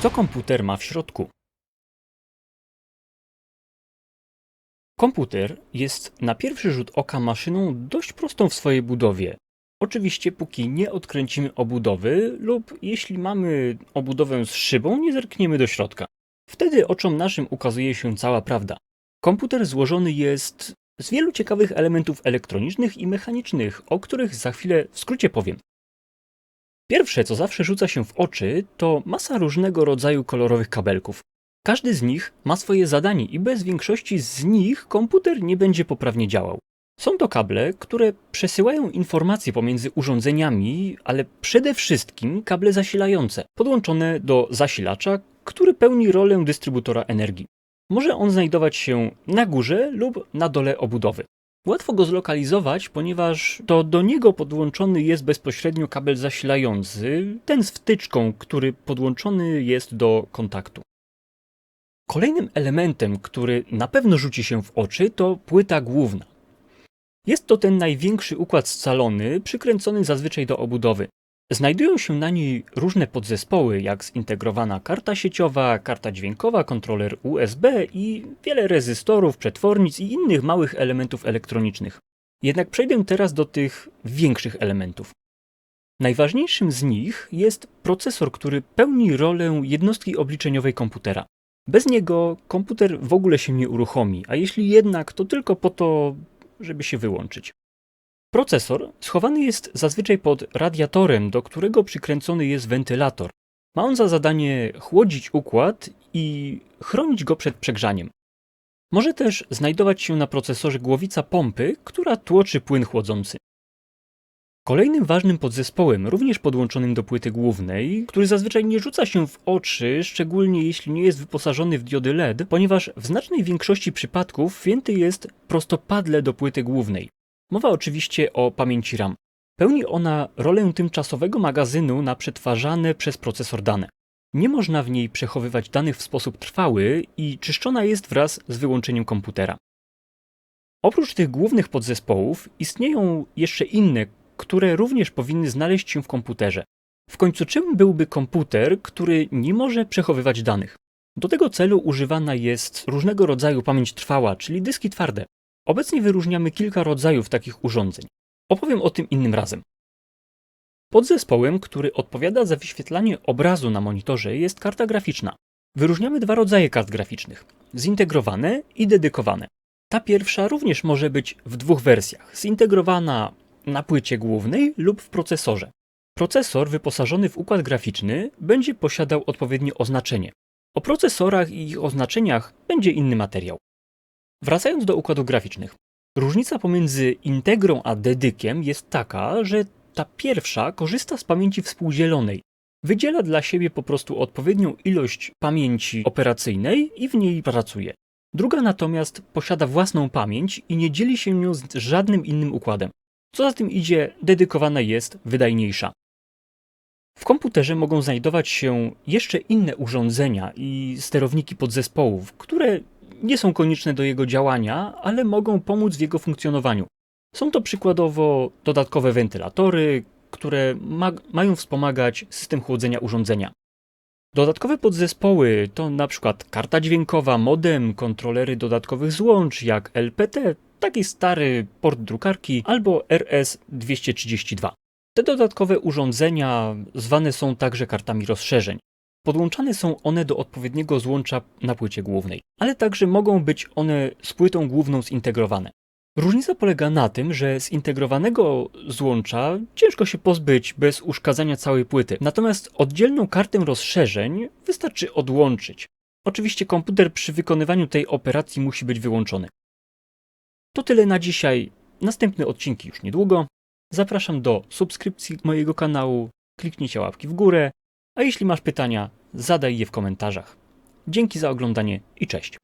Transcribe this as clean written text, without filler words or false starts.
Co komputer ma w środku? Komputer jest na pierwszy rzut oka maszyną dość prostą w swojej budowie. Oczywiście póki nie odkręcimy obudowy lub jeśli mamy obudowę z szybą, nie zerkniemy do środka. Wtedy oczom naszym ukazuje się cała prawda. Komputer złożony jest z wielu ciekawych elementów elektronicznych i mechanicznych, o których za chwilę w skrócie powiem. Pierwsze, co zawsze rzuca się w oczy, to masa różnego rodzaju kolorowych kabelków. Każdy z nich ma swoje zadanie i bez większości z nich komputer nie będzie poprawnie działał. Są to kable, które przesyłają informacje pomiędzy urządzeniami, ale przede wszystkim kable zasilające, podłączone do zasilacza, który pełni rolę dystrybutora energii. Może on znajdować się na górze lub na dole obudowy. Łatwo go zlokalizować, ponieważ to do niego podłączony jest bezpośrednio kabel zasilający, ten z wtyczką, który podłączony jest do kontaktu. Kolejnym elementem, który na pewno rzuci się w oczy, to płyta główna. Jest to ten największy układ scalony, przykręcony zazwyczaj do obudowy. Znajdują się na niej różne podzespoły, jak zintegrowana karta sieciowa, karta dźwiękowa, kontroler USB i wiele rezystorów, przetwornic i innych małych elementów elektronicznych. Jednak przejdę teraz do tych większych elementów. Najważniejszym z nich jest procesor, który pełni rolę jednostki obliczeniowej komputera. Bez niego komputer w ogóle się nie uruchomi, a jeśli jednak, to tylko po to, żeby się wyłączyć. Procesor schowany jest zazwyczaj pod radiatorem, do którego przykręcony jest wentylator. Ma on za zadanie chłodzić układ i chronić go przed przegrzaniem. Może też znajdować się na procesorze głowica pompy, która tłoczy płyn chłodzący. Kolejnym ważnym podzespołem, również podłączonym do płyty głównej, który zazwyczaj nie rzuca się w oczy, szczególnie jeśli nie jest wyposażony w diody LED, ponieważ w znacznej większości przypadków wpięty jest prostopadle do płyty głównej. Mowa oczywiście o pamięci RAM. Pełni ona rolę tymczasowego magazynu na przetwarzane przez procesor dane. Nie można w niej przechowywać danych w sposób trwały i czyszczona jest wraz z wyłączeniem komputera. Oprócz tych głównych podzespołów istnieją jeszcze inne, które również powinny znaleźć się w komputerze. W końcu czym byłby komputer, który nie może przechowywać danych? Do tego celu używana jest różnego rodzaju pamięć trwała, czyli dyski twarde. Obecnie wyróżniamy kilka rodzajów takich urządzeń. Opowiem o tym innym razem. Podzespołem, który odpowiada za wyświetlanie obrazu na monitorze, jest karta graficzna. Wyróżniamy dwa rodzaje kart graficznych: zintegrowane i dedykowane. Ta pierwsza również może być w dwóch wersjach: zintegrowana na płycie głównej lub w procesorze. Procesor wyposażony w układ graficzny będzie posiadał odpowiednie oznaczenie. O procesorach i ich oznaczeniach będzie inny materiał. Wracając do układów graficznych. Różnica pomiędzy integrą a dedykiem jest taka, że ta pierwsza korzysta z pamięci współdzielonej. Wydziela dla siebie po prostu odpowiednią ilość pamięci operacyjnej i w niej pracuje. Druga natomiast posiada własną pamięć i nie dzieli się nią z żadnym innym układem. Co za tym idzie, dedykowana jest wydajniejsza. W komputerze mogą znajdować się jeszcze inne urządzenia i sterowniki podzespołów, które nie są konieczne do jego działania, ale mogą pomóc w jego funkcjonowaniu. Są to przykładowo dodatkowe wentylatory, które mają wspomagać system chłodzenia urządzenia. Dodatkowe podzespoły to np. karta dźwiękowa, modem, kontrolery dodatkowych złącz jak LPT, taki stary port drukarki albo RS-232. Te dodatkowe urządzenia zwane są także kartami rozszerzeń. Podłączane są one do odpowiedniego złącza na płycie głównej, ale także mogą być one z płytą główną zintegrowane. Różnica polega na tym, że zintegrowanego złącza ciężko się pozbyć bez uszkadzania całej płyty, natomiast oddzielną kartę rozszerzeń wystarczy odłączyć. Oczywiście komputer przy wykonywaniu tej operacji musi być wyłączony. To tyle na dzisiaj, następne odcinki już niedługo. Zapraszam do subskrypcji mojego kanału, kliknijcie łapki w górę, a jeśli masz pytania, zadaj je w komentarzach. Dzięki za oglądanie i cześć.